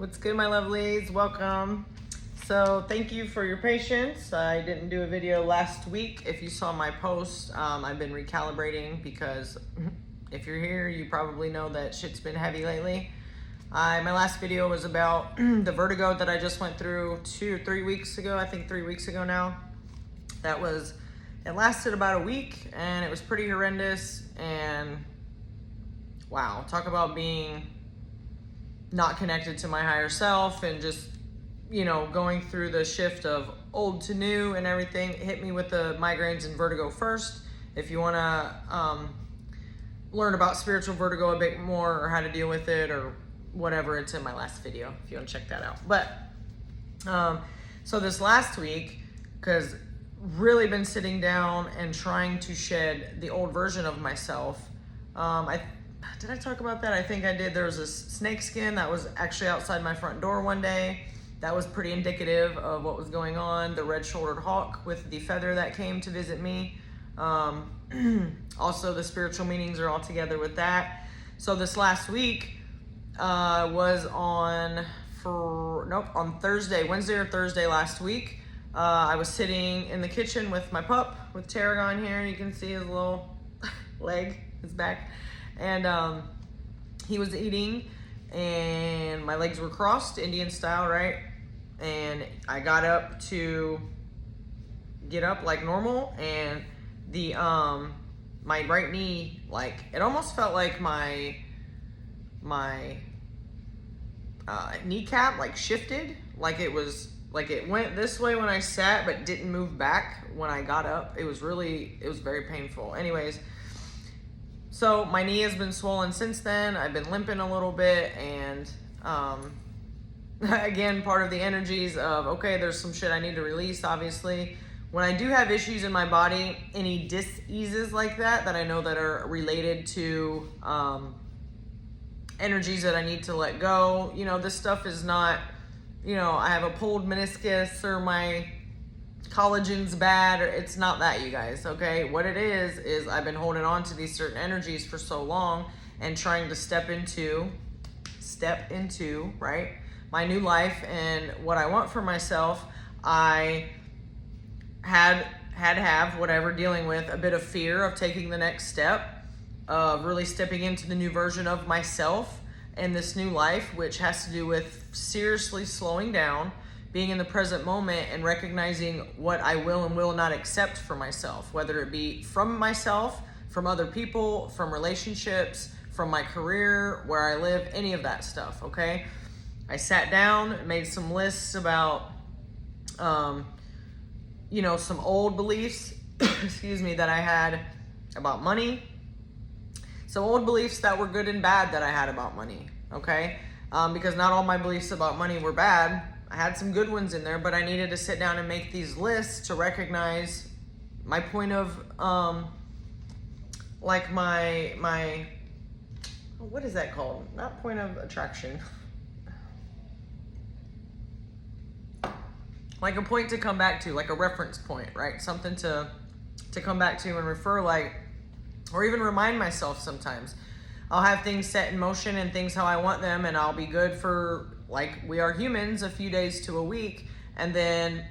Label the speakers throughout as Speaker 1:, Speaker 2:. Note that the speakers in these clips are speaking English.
Speaker 1: What's good, my lovelies? Welcome. So thank you for your patience. I didn't do a video last week. If you saw my post, I've been recalibrating because if you're here, you probably know that shit's been heavy lately. My last video was about the vertigo that I just went through 2 or 3 weeks ago. I think 3 weeks ago now. It lasted about a week and it was pretty horrendous. And wow, talk about being not connected to my higher self and just, going through the shift of old to new and everything. It hit me with the migraines and vertigo first. If you want to learn about spiritual vertigo a bit more or how to deal with it or whatever, it's in my last video if you want to check that out. But so this last week, because really been sitting down and trying to shed the old version of myself. Did I talk about that? I think I did. There was a snake skin that was actually outside my front door one day. That was pretty indicative of what was going on. The red-shouldered hawk with the feather that came to visit me. Also, the spiritual meanings are all together with that. So this last week was on Thursday, Wednesday or Thursday last week. I was sitting in the kitchen with my pup, with Tarragon here. You can see his little leg, his back. And he was eating and my legs were crossed, Indian style, right? And I got up to get up like normal, and the my right knee, like, it almost felt like my kneecap like shifted, like it went this way when I sat but didn't move back when I got up. It was very painful. Anyways, so my knee has been swollen since then. I've been limping a little bit, and again, part of the energies of, okay, there's some shit I need to release, obviously. When I do have issues in my body, any dis-eases like that I know that are related to energies that I need to let go. This stuff is not, I have a pulled meniscus or my collagen's bad, or it's not that, you guys, okay? What it is I've been holding on to these certain energies for so long and trying to step into, right, my new life and what I want for myself. I had to have whatever, dealing with a bit of fear of taking the next step, of really stepping into the new version of myself and this new life, which has to do with seriously slowing down, being in the present moment and recognizing what I will and will not accept for myself, whether it be from myself, from other people, from relationships, from my career, where I live, any of that stuff, okay? I sat down, made some lists about, some old beliefs, excuse me, that I had about money. Some old beliefs that were good and bad that I had about money, okay? Because not all my beliefs about money were bad. I had some good ones in there, but I needed to sit down and make these lists to recognize my point of, like my, what is that called? Not point of attraction. Like a point to come back to, like a reference point, right? Something to come back to and refer, like, or even remind myself sometimes. I'll have things set in motion and things how I want them, and I'll be good for, like we are humans, a few days to a week, and then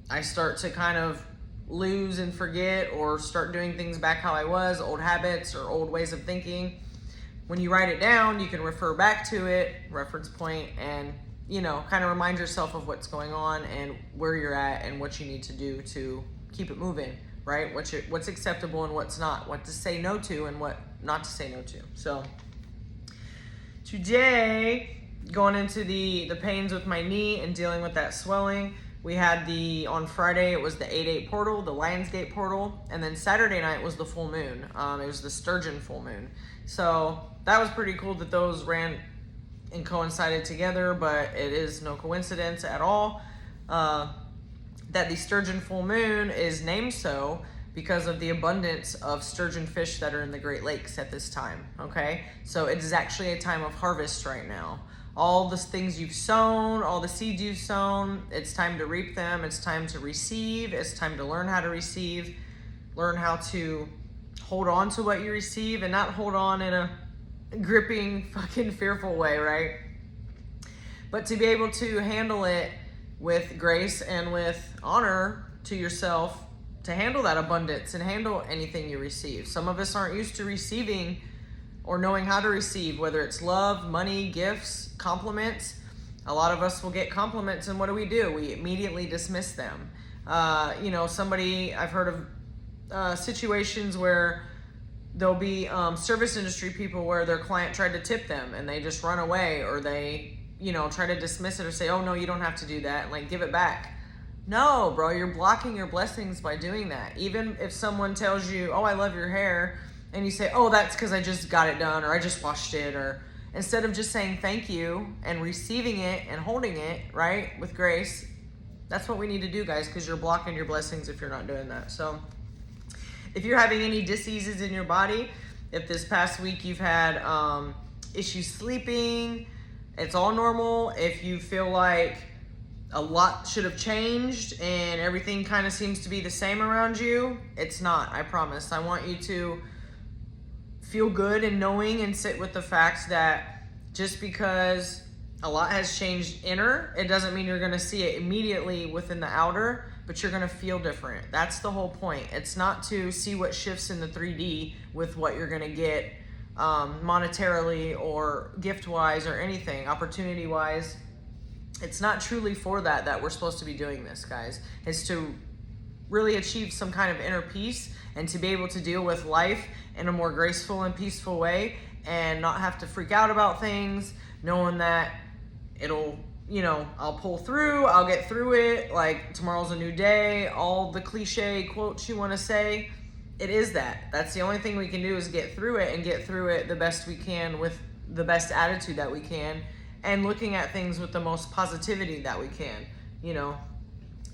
Speaker 1: I start to kind of lose and forget or start doing things back how I was, old habits or old ways of thinking. When you write it down, you can refer back to it, reference point, and kind of remind yourself of what's going on and where you're at and what you need to do to keep it moving, right? What's acceptable and what's not, what to say no to and what not to say no to. So today, going into the pains with my knee and dealing with that swelling, we had on Friday, it was the 8/8 portal, the Lionsgate portal, and then Saturday night was the full moon. It was the Sturgeon full moon. So that was pretty cool that those ran and coincided together, but it is no coincidence at all that the Sturgeon full moon is named so because of the abundance of sturgeon fish that are in the Great Lakes at this time, okay? So it is actually a time of harvest right now. All the things you've sown, all the seeds you've sown, it's time to reap them. It's time to receive. It's time to learn how to receive, learn how to hold on to what you receive and not hold on in a gripping, fucking fearful way, right? but to be able to handle it with grace and with honor to yourself, to handle that abundance and handle anything you receive. Some of us aren't used to receiving or knowing how to receive, whether it's love, money, gifts, compliments. A lot of us will get compliments, and what do? We immediately dismiss them. I've heard of situations where there'll be service industry people where their client tried to tip them and they just run away, or they, try to dismiss it or say, oh no, you don't have to do that, and like give it back. No, bro, you're blocking your blessings by doing that. Even if someone tells you, oh, I love your hair, and you say, oh, that's because I just got it done, or I just washed it, or instead of just saying thank you and receiving it and holding it, right, with grace, that's what we need to do, guys, because you're blocking your blessings if you're not doing that. So if you're having any diseases in your body, if this past week you've had issues sleeping, it's all normal. If you feel like a lot should have changed and everything kind of seems to be the same around you, it's not, I promise. I want you to feel good in knowing and sit with the fact that just because a lot has changed inner, it doesn't mean you're going to see it immediately within the outer, but you're going to feel different. That's the whole point. It's not to see what shifts in the 3D with what you're going to get monetarily or gift-wise or anything, opportunity-wise. It's not truly for that we're supposed to be doing this, guys. It's to really achieve some kind of inner peace and to be able to deal with life in a more graceful and peaceful way and not have to freak out about things, knowing that it'll, I'll pull through, I'll get through it, like tomorrow's a new day, all the cliche quotes you want to say. It is that. That's the only thing we can do is get through it and get through it the best we can with the best attitude that we can and looking at things with the most positivity that we can,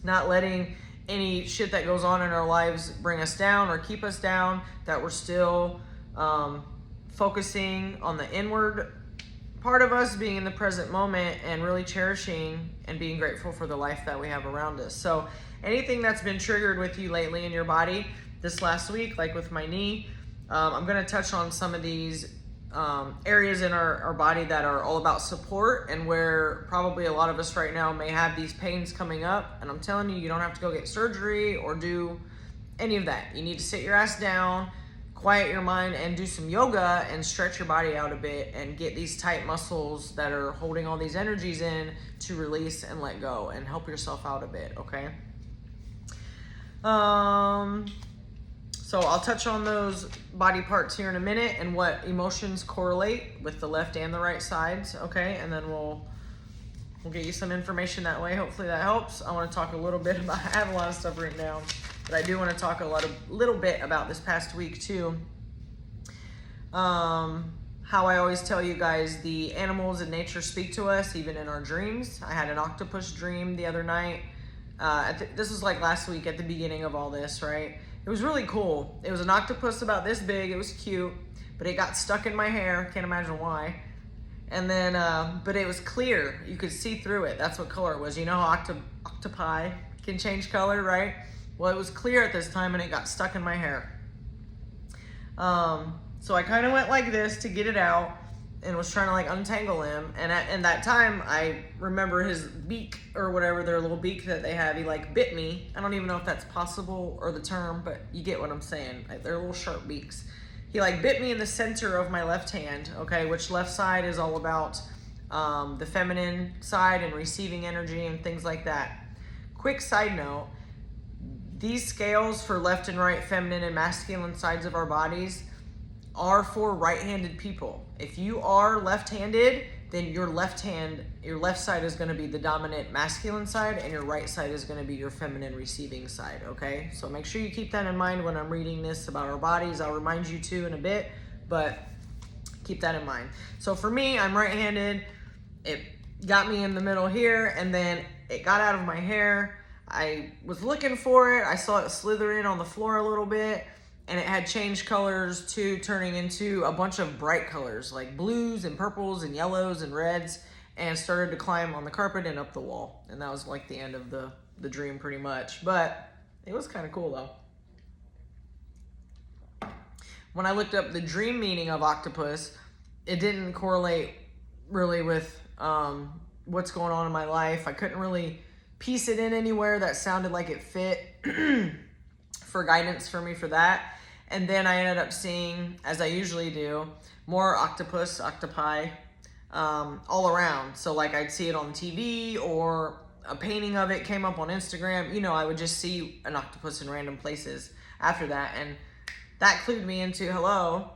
Speaker 1: not letting any shit that goes on in our lives bring us down or keep us down, that we're still focusing on the inward part of us, being in the present moment and really cherishing and being grateful for the life that we have around us. So anything that's been triggered with you lately in your body this last week, like with my knee, I'm going to touch on some of these areas in our body that are all about support, and where probably a lot of us right now may have these pains coming up. And I'm telling you, you don't have to go get surgery or do any of that. You need to sit your ass down, quiet your mind, and do some yoga and stretch your body out a bit and get these tight muscles that are holding all these energies in to release and let go and help yourself out a bit, okay? So I'll touch on those body parts here in a minute and what emotions correlate with the left and the right sides, okay? And then we'll get you some information that way. Hopefully that helps. I want to talk a little bit about, I have a lot of stuff written down, but I do want to talk a little bit about this past week too. How I always tell you guys, the animals in nature speak to us even in our dreams. I had an octopus dream the other night. This was like last week at the beginning of all this, right? It was really cool. It was an octopus about this big. It was cute, but it got stuck in my hair. Can't imagine why. And then, but it was clear. You could see through it. That's what color it was. You know how octopi can change color, right? Well, it was clear at this time and it got stuck in my hair. So I kind of went like this to get it out and was trying to like untangle him. And in that time, I remember his beak or whatever, their little beak that they have, he like bit me. I don't even know if that's possible or the term, but you get what I'm saying. They're little sharp beaks. He like bit me in the center of my left hand, okay, which left side is all about the feminine side and receiving energy and things like that. Quick side note, these scales for left and right, feminine and masculine sides of our bodies are for right-handed people. If you are left-handed, then your left side is going to be the dominant masculine side, and your right side is going to be your feminine receiving side, okay? So make sure you keep that in mind when I'm reading this about our bodies. I'll remind you too in a bit, but keep that in mind. So for me, I'm right-handed. It got me in the middle here, and then it got out of my hair. I was looking for it. I saw it slither in on the floor a little bit, and it had changed colors to turning into a bunch of bright colors like blues and purples and yellows and reds, and started to climb on the carpet and up the wall. And that was like the end of the dream pretty much, but it was kind of cool though. When I looked up the dream meaning of octopus, it didn't correlate really with what's going on in my life. I couldn't really piece it in anywhere that sounded like it fit for guidance for me for that. And then I ended up seeing, as I usually do, more octopi, all around. So like I'd see it on TV, or a painting of it came up on Instagram. You know, I would just see an octopus in random places after that. And that clued me into, hello,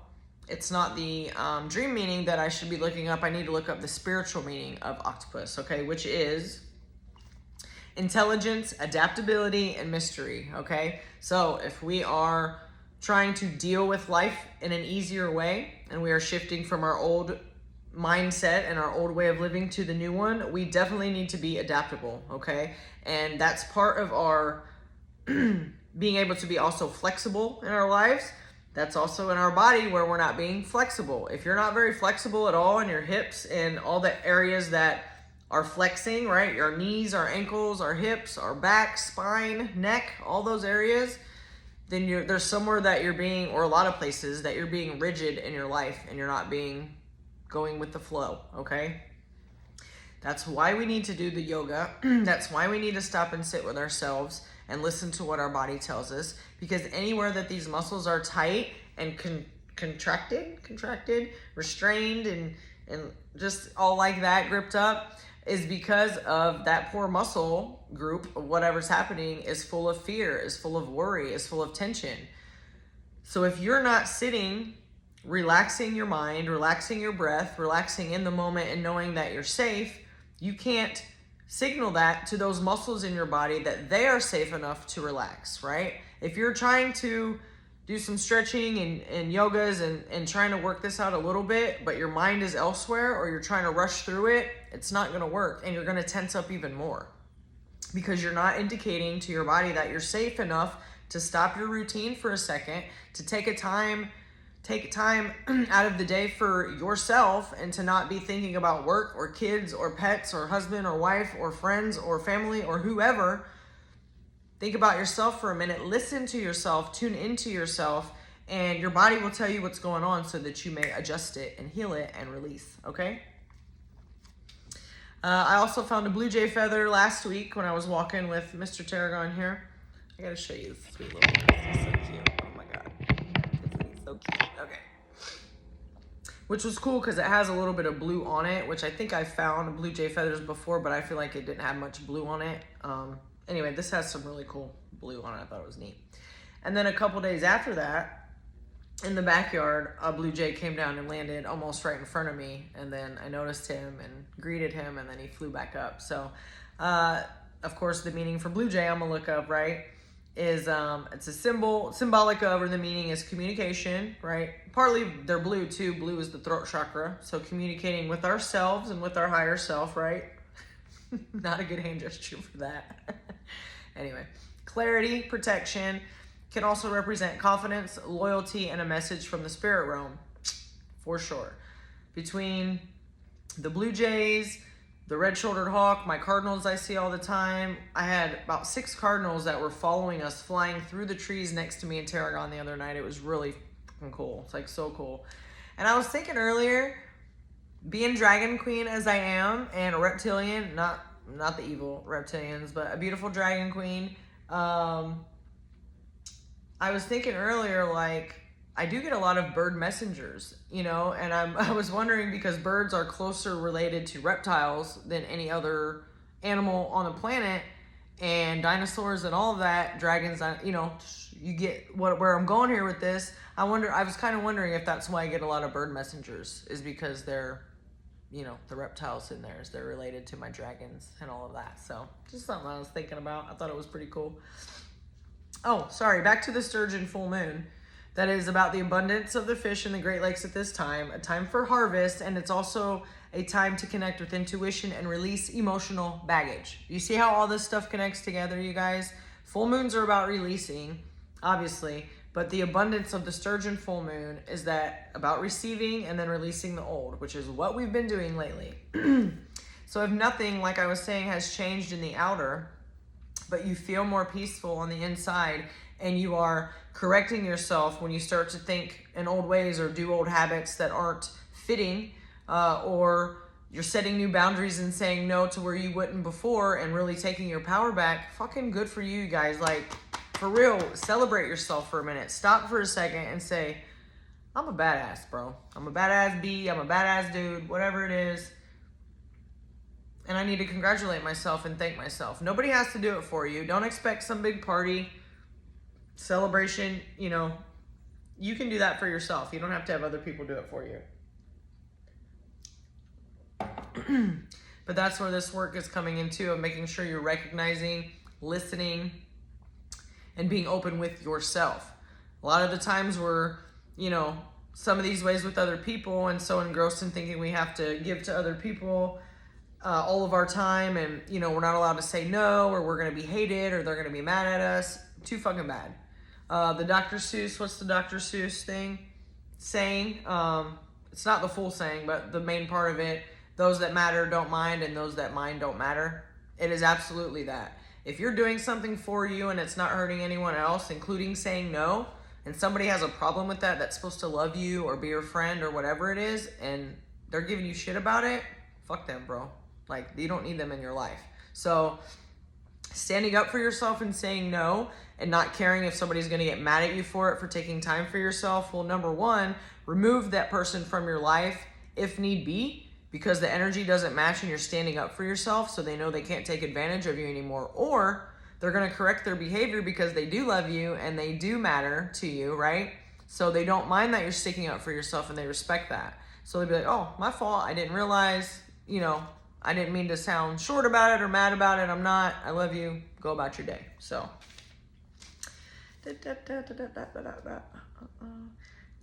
Speaker 1: it's not the dream meaning that I should be looking up. I need to look up the spiritual meaning of octopus, okay, which is intelligence, adaptability, and mystery, okay? So if we are trying to deal with life in an easier way, and we are shifting from our old mindset and our old way of living to the new one, we definitely need to be adaptable, okay? And that's part of our being able to be also flexible in our lives. That's also in our body where we're not being flexible. If you're not very flexible at all in your hips and all the areas that are flexing, right? Your knees, our ankles, our hips, our back, spine, neck, all those areas, then there's somewhere that you're being, or a lot of places that you're being rigid in your life and you're not going with the flow, okay? That's why we need to do the yoga. That's why we need to stop and sit with ourselves and listen to what our body tells us, because anywhere that these muscles are tight and contracted, restrained, and just all like that, gripped up, is because of that poor muscle group of whatever's happening is full of fear, is full of worry, is full of tension. So if you're not sitting, relaxing your mind, relaxing your breath, relaxing in the moment and knowing that you're safe, you can't signal that to those muscles in your body that they are safe enough to relax, right? If you're trying to do some stretching and yogas and trying to work this out a little bit, but your mind is elsewhere, or you're trying to rush through it, it's not going to work, and you're going to tense up even more because you're not indicating to your body that you're safe enough to stop your routine for a second, to take time out of the day for yourself, and to not be thinking about work or kids or pets or husband or wife or friends or family or whoever. Think about yourself for a minute, listen to yourself, tune into yourself, and your body will tell you what's going on so that you may adjust it and heal it and release, okay? I also found a blue jay feather last week when I was walking with Mr. Tarragon here. I gotta show you this sweet little guy. He's so cute. Oh my God. He's so cute. Okay. Which was cool because it has a little bit of blue on it, which I think I found blue jay feathers before, but I feel like it didn't have much blue on it. Anyway, this has some really cool blue on it. I thought it was neat. And then a couple days after that, in the backyard, a blue jay came down and landed almost right in front of me. And then I noticed him and greeted him, and then he flew back up. So, of course, the meaning for blue jay, I'm gonna look up, right, is it's a symbolic of, or the meaning is communication, right? Partly they're blue too. Blue is the throat chakra. So communicating with ourselves and with our higher self, right? Not a good hand gesture for that. Anyway, clarity, protection, can also represent confidence, loyalty, and a message from the spirit realm, for sure. Between the blue jays, the red-shouldered hawk, my cardinals I see all the time. I had about 6 cardinals that were following us, flying through the trees next to me in Tarragon the other night. It was really fucking cool. It's like so cool. And I was thinking earlier, being dragon queen as I am, and a reptilian, not the evil reptilians, but a beautiful dragon queen. I was thinking earlier, like, I do get a lot of bird messengers, you know, and I was wondering, because birds are closer related to reptiles than any other animal on the planet, and dinosaurs and all of that, dragons, you know, you get where I'm going here with this. I was kind of wondering if that's why I get a lot of bird messengers, is because they're, you know, the reptiles in theirs, they're related to my dragons and all of that. So just something I was thinking about. I thought it was pretty cool. Oh, sorry, back to the sturgeon full moon. That is about the abundance of the fish in the Great Lakes at this time, a time for harvest, and it's also a time to connect with intuition and release emotional baggage. You see how all this stuff connects together, you guys? Full moons are about releasing, obviously, but the abundance of the sturgeon full moon is that about receiving and then releasing the old, which is what we've been doing lately. So if nothing, like I was saying, has changed in the outer, but you feel more peaceful on the inside, and you are correcting yourself when you start to think in old ways or do old habits that aren't fitting, or you're setting new boundaries and saying no to where you wouldn't before and really taking your power back. Fucking good for you guys. Like, for real, celebrate yourself for a minute. Stop for a second and say, I'm a badass, bro. I'm a badass B. I'm a badass dude, whatever it is. And I need to congratulate myself and thank myself. Nobody has to do it for you. Don't expect some big party, celebration. You know, you can do that for yourself. You don't have to have other people do it for you. But that's where this work is coming into, of making sure you're recognizing, listening, and being open with yourself. A lot of the times we're, you know, some of these ways with other people and so engrossed in thinking we have to give to other people all of our time, and, you know, we're not allowed to say no, or we're going to be hated, or they're going to be mad at us. Too fucking bad. The Dr. Seuss, what's the Dr. Seuss saying? It's not the full saying, but the main part of it: those that matter don't mind, and those that mind don't matter. It is absolutely that. If you're doing something for you and it's not hurting anyone else, including saying no, and somebody has a problem with that, that's supposed to love you or be your friend or whatever it is, and they're giving you shit about it, fuck them, bro. Like, you don't need them in your life. So standing up for yourself and saying no, and not caring if somebody's going to get mad at you for it, for taking time for yourself. Well, number one, remove that person from your life if need be, because the energy doesn't match and you're standing up for yourself, so they know they can't take advantage of you anymore. Or they're going to correct their behavior because they do love you and they do matter to you, right? So they don't mind that you're sticking up for yourself, and they respect that. So they'll be like, oh, my fault. I didn't realize, you know, I didn't mean to sound short about it or mad about it. I'm not. I love you. Go about your day. So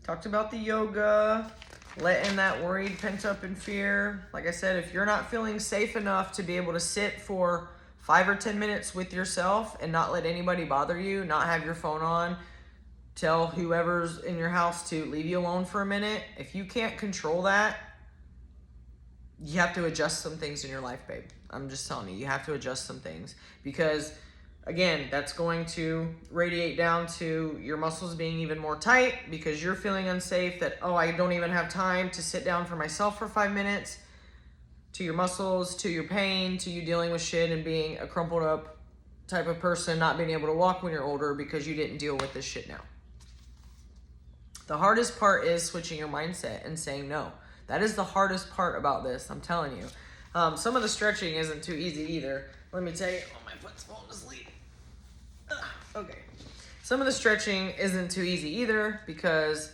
Speaker 1: talked about the yoga, letting that worried, pent up in fear. Like I said, if you're not feeling safe enough to be able to sit for 5 or 10 minutes with yourself and not let anybody bother you, not have your phone on, tell whoever's in your house to leave you alone for a minute. If you can't control that, you have to adjust some things in your life, babe. I'm just telling you, you have to adjust some things, because again, that's going to radiate down to your muscles being even more tight because you're feeling unsafe, that, oh, I don't even have time to sit down for myself for 5 minutes, to your muscles, to your pain, to you dealing with shit and being a crumpled up type of person, not being able to walk when you're older because you didn't deal with this shit now. The hardest part is switching your mindset and saying no. That is the hardest part about this, I'm telling you. Some of the stretching isn't too easy either. Let me tell you, oh, my foot's falling asleep. Okay. Some of the stretching isn't too easy either because,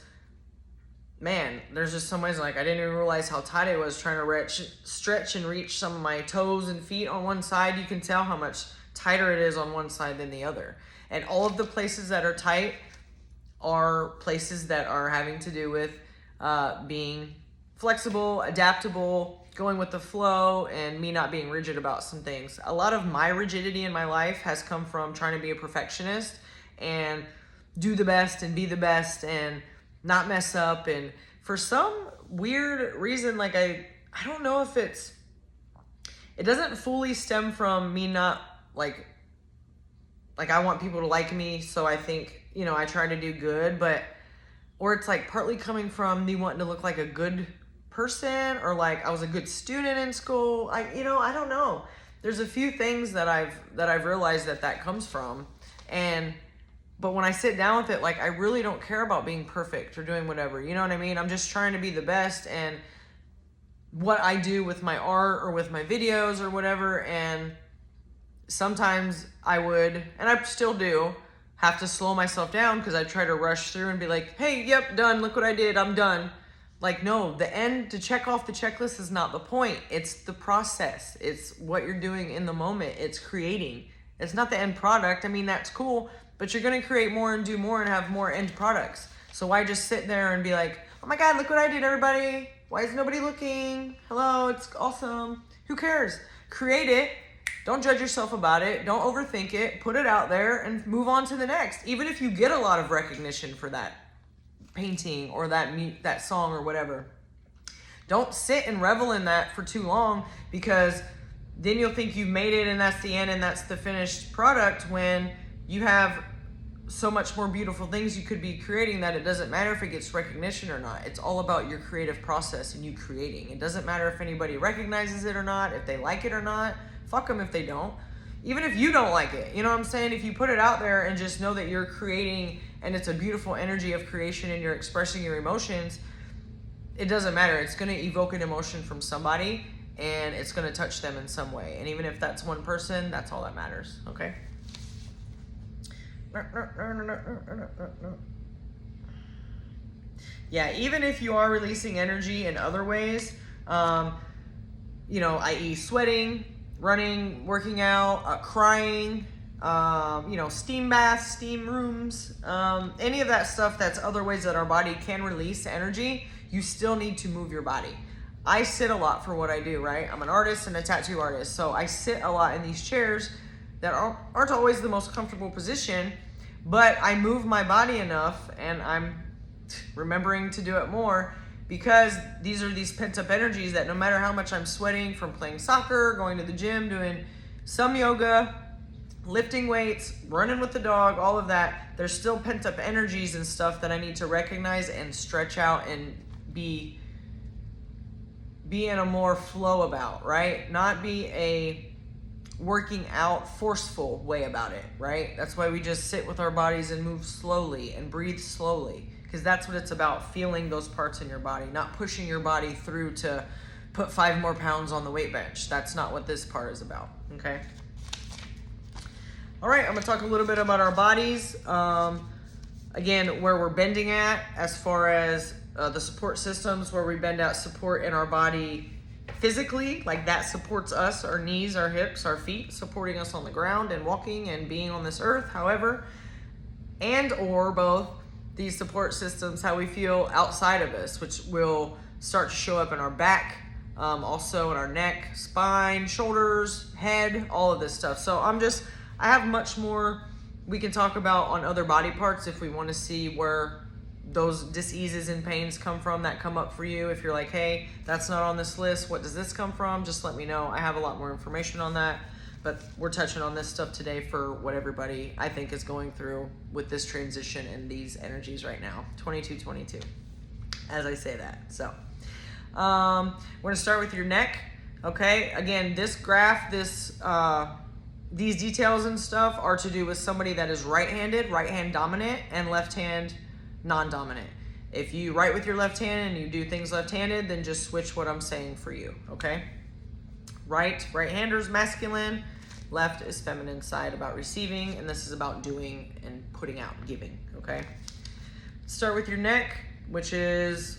Speaker 1: man, there's just some ways, like, I didn't even realize how tight I was trying to stretch and reach some of my toes and feet on one side. You can tell how much tighter it is on one side than the other. And all of the places that are tight are places that are having to do with being flexible, adaptable, going with the flow, and me not being rigid about some things. A lot of my rigidity in my life has come from trying to be a perfectionist and do the best and be the best and not mess up. And for some weird reason, like I don't know if it doesn't fully stem from me not like I want people to like me, so I think, you know, I try to do good, or it's like partly coming from me wanting to look like a good person, or like I was a good student in school. I don't know. There's a few things that I've realized that comes from, but when I sit down with it, like, I really don't care about being perfect or doing whatever, you know what I mean? I'm just trying to be the best, and what I do with my art or with my videos or whatever, and sometimes I would, and I still do, have to slow myself down because I try to rush through and be like, hey, yep, done, look what I did, I'm done. Like, no, the end, to check off the checklist is not the point. It's the process. It's what you're doing in the moment. It's creating. It's not the end product. I mean, that's cool, but you're going to create more and do more and have more end products. So why just sit there and be like, oh my God, look what I did, everybody. Why is nobody looking? Hello, it's awesome. Who cares? Create it. Don't judge yourself about it. Don't overthink it. Put it out there and move on to the next. Even if you get a lot of recognition for that painting or that song or whatever, don't sit and revel in that for too long, because then you'll think you've made it and that's the end and that's the finished product, when you have so much more beautiful things you could be creating that it doesn't matter if it gets recognition or not. It's all about your creative process and you creating. It doesn't matter if anybody recognizes it or not, if they like it or not. Fuck them if they don't. Even if you don't like it, you know what I'm saying? If you put it out there and just know that you're creating and it's a beautiful energy of creation and you're expressing your emotions, it doesn't matter. It's going to evoke an emotion from somebody and it's going to touch them in some way. And even if that's one person, that's all that matters, okay? Yeah, even if you are releasing energy in other ways, you know, i.e. sweating, running, working out, crying, you know, steam baths, steam rooms, any of that stuff that's other ways that our body can release energy, you still need to move your body. I sit a lot for what I do, right? I'm an artist and a tattoo artist, so I sit a lot in these chairs that aren't always the most comfortable position, but I move my body enough, and I'm remembering to do it more, because these are these pent-up energies that no matter how much I'm sweating from playing soccer, going to the gym, doing some yoga, lifting weights, running with the dog, all of that, there's still pent-up energies and stuff that I need to recognize and stretch out and be in a more flow about, right? Not be a working out forceful way about it, right? That's why we just sit with our bodies and move slowly and breathe slowly, because that's what it's about, feeling those parts in your body, not pushing your body through to put 5 more pounds on the weight bench. That's not what this part is about, okay? All right, I'm gonna talk a little bit about our bodies. Again, where we're bending at as far as the support systems, where we bend out support in our body physically, like that supports us, our knees, our hips, our feet, supporting us on the ground and walking and being on this earth, however, and or both these support systems, how we feel outside of us, which will start to show up in our back, also in our neck, spine, shoulders, head, all of this stuff. So I have much more we can talk about on other body parts if we want to see where those diseases and pains come from that come up for you. If you're like, hey, that's not on this list, what does this come from? Just let me know. I have a lot more information on that, but we're touching on this stuff today for what everybody I think is going through with this transition and these energies right now, 2222, as I say that. So we're gonna start with your neck, okay? Again, this graph, these details and stuff are to do with somebody that is right-handed, right hand dominant, and left hand non-dominant. If you write with your left hand and you do things left-handed, then just switch what I'm saying for you, okay? Right-handers masculine, left is feminine side, about receiving, and this is about doing and putting out, giving, okay? Start with your neck, which is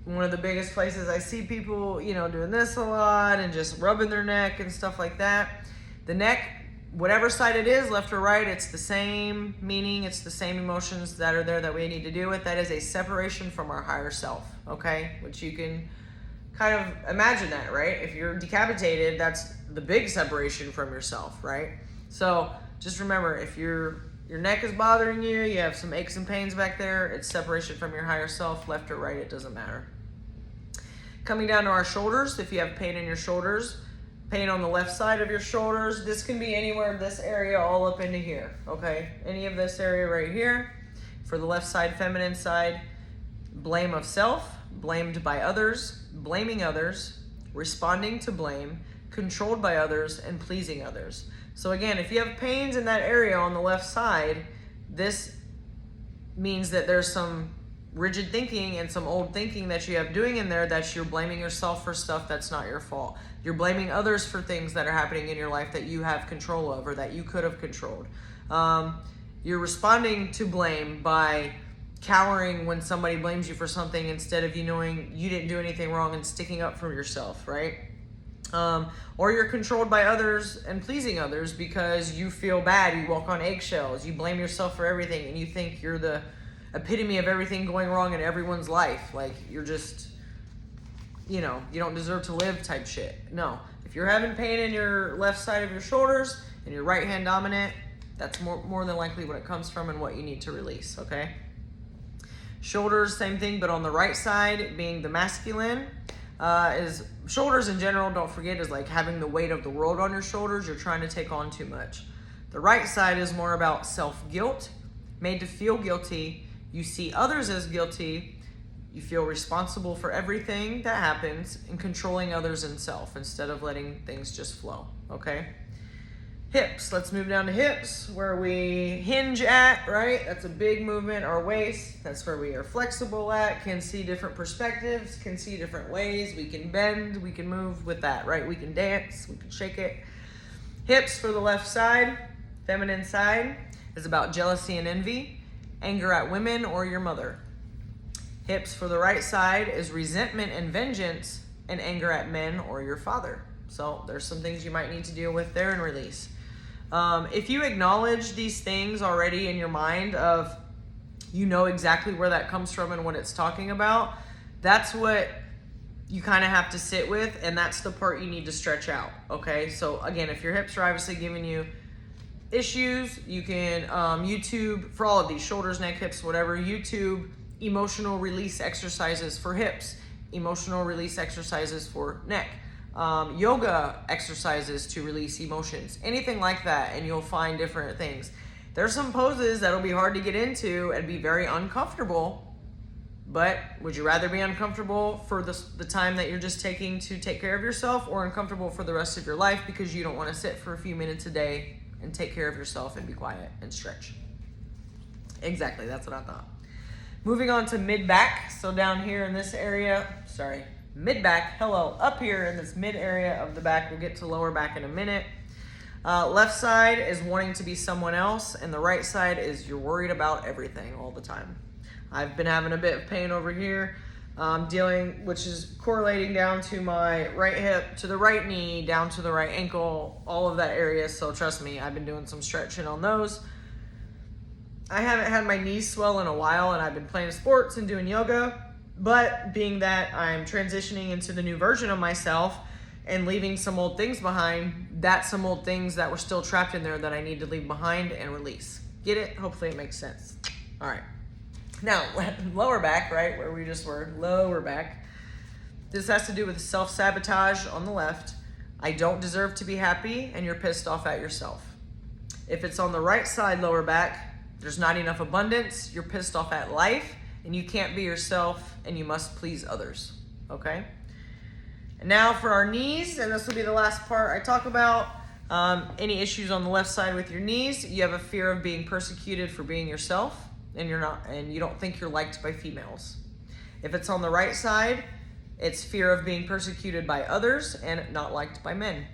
Speaker 1: one of the biggest places I see people, you know, doing this a lot and just rubbing their neck and stuff like that. The neck, whatever side it is, left or right, it's the same meaning, it's the same emotions that are there that we need to deal with. That is a separation from our higher self, okay? Which you can kind of imagine that, right? If you're decapitated, that's the big separation from yourself, right? So just remember, if your neck is bothering you, you have some aches and pains back there, it's separation from your higher self, left or right, it doesn't matter. Coming down to our shoulders, if you have pain in your shoulders, pain on the left side of your shoulders, this can be anywhere in this area all up into here, okay? Any of this area right here. For the left side, feminine side, blame of self, blamed by others, blaming others, responding to blame, controlled by others, and pleasing others. So again, if you have pains in that area on the left side, this means that there's some rigid thinking and some old thinking that you have doing in there, that you're blaming yourself for stuff that's not your fault. You're blaming others for things that are happening in your life that you have control of or that you could have controlled. You're responding to blame by cowering when somebody blames you for something instead of you knowing you didn't do anything wrong and sticking up for yourself, right? Or you're controlled by others and pleasing others because you feel bad, you walk on eggshells, you blame yourself for everything, and you think you're the epitome of everything going wrong in everyone's life. Like, you're just, you know, you don't deserve to live type shit. No, if you're having pain in your left side of your shoulders and you're right hand dominant, that's more than likely what it comes from and what you need to release, okay? Shoulders, same thing, but on the right side, being the masculine, is shoulders in general, don't forget, is like having the weight of the world on your shoulders. You're trying to take on too much. The right side is more about self-guilt, made to feel guilty. You see others as guilty. You feel responsible for everything that happens and controlling others and self instead of letting things just flow, okay? Hips, let's move down to hips, where we hinge at, right? That's a big movement. Our waist, that's where we are flexible at, can see different perspectives, can see different ways. We can bend, we can move with that, right? We can dance, we can shake it. Hips for the left side, feminine side, is about jealousy and envy, anger at women or your mother. Hips for the right side is resentment and vengeance and anger at men or your father. So there's some things you might need to deal with there and release. If you acknowledge these things already in your mind of, you know exactly where that comes from and what it's talking about, that's what you kind of have to sit with, and that's the part you need to stretch out, okay? So again, if your hips are obviously giving you issues, you can YouTube, for all of these, shoulders, neck, hips, whatever, YouTube emotional release exercises for hips, emotional release exercises for neck, yoga exercises to release emotions, anything like that, and you'll find different things. There's some poses that'll be hard to get into and be very uncomfortable, but would you rather be uncomfortable for the time that you're just taking to take care of yourself, or uncomfortable for the rest of your life because you don't want to sit for a few minutes a day and take care of yourself and be quiet and stretch? Exactly, that's what I thought. Moving on to mid-back. So down here in this area, mid-back, up here in this mid area of the back. We'll get to lower back in a minute. Left side is wanting to be someone else, and the right side is you're worried about everything all the time. I've been having a bit of pain over here, which is correlating down to my right hip, to the right knee, down to the right ankle, all of that area. So trust me, I've been doing some stretching on those. I haven't had my knees swell in a while, and I've been playing sports and doing yoga, but being that I'm transitioning into the new version of myself and leaving some old things behind, that's some old things that were still trapped in there that I need to leave behind and release. Get it? Hopefully it makes sense. All right. Now, lower back, right, where we just were, lower back. This has to do with self-sabotage on the left. I don't deserve to be happy, and you're pissed off at yourself. If it's on the right side, lower back, there's not enough abundance, you're pissed off at life, and you can't be yourself, and you must please others, okay? And now for our knees, and this will be the last part I talk about, any issues on the left side with your knees. You have a fear of being persecuted for being yourself, and you don't think you're liked by females. If it's on the right side, it's fear of being persecuted by others and not liked by men.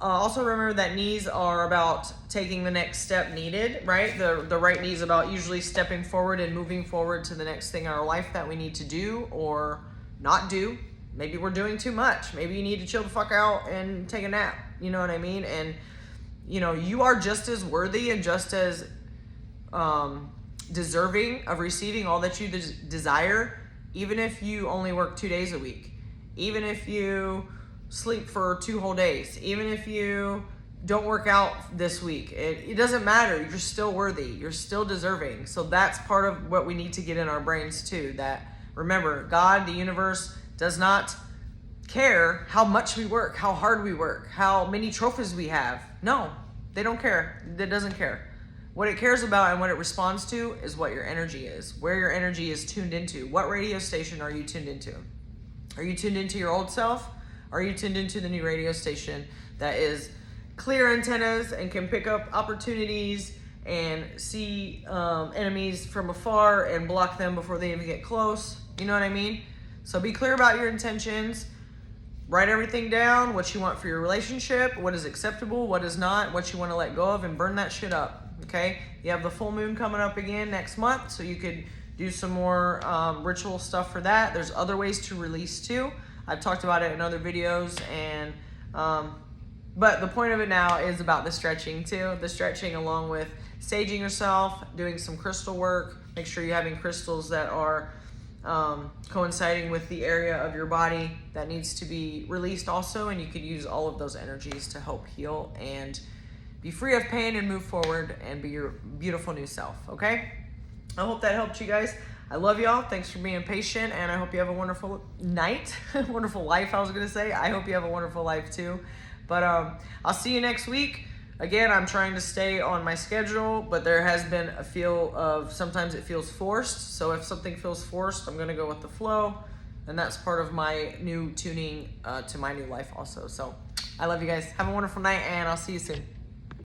Speaker 1: Also remember that knees are about taking the next step needed, right? The right knee is about usually stepping forward and moving forward to the next thing in our life that we need to do or not do. Maybe we're doing too much. Maybe you need to chill the fuck out and take a nap. You know what I mean? And, you are just as worthy and just as deserving of receiving all that you desire, even if you only work 2 days a week, even if you sleep for 2 whole days, even if you don't work out this week. It doesn't matter. You're still worthy. You're still deserving. So that's part of what we need to get in our brains too, that remember, God, the universe, does not care how much we work, how hard we work, how many trophies we have. No, they don't care. It doesn't care. What it cares about and what it responds to is what your energy is, where your energy is tuned into. What radio station are you tuned into? Are you tuned into your old self? Are you tuned into the new radio station that is clear antennas and can pick up opportunities and see enemies from afar and block them before they even get close? You know what I mean? So be clear about your intentions. Write everything down, what you want for your relationship, what is acceptable, what is not, what you want to let go of, and burn that shit up, okay? You have the full moon coming up again next month, so you could do some more ritual stuff for that. There's other ways to release too. I've talked about it in other videos, and but the point of it now is about the stretching too. The stretching along with saging yourself, doing some crystal work. Make sure you're having crystals that are coinciding with the area of your body that needs to be released also, and you could use all of those energies to help heal and be free of pain and move forward and be your beautiful new self, okay? I hope that helped you guys. I love y'all. Thanks for being patient, and I hope you have a wonderful night. Wonderful life, I was going to say. I hope you have a wonderful life too. But I'll see you next week. Again, I'm trying to stay on my schedule, but there has been a feel of sometimes it feels forced. So if something feels forced, I'm gonna go with the flow. And that's part of my new tuning to my new life also. So I love you guys. Have a wonderful night, and I'll see you soon.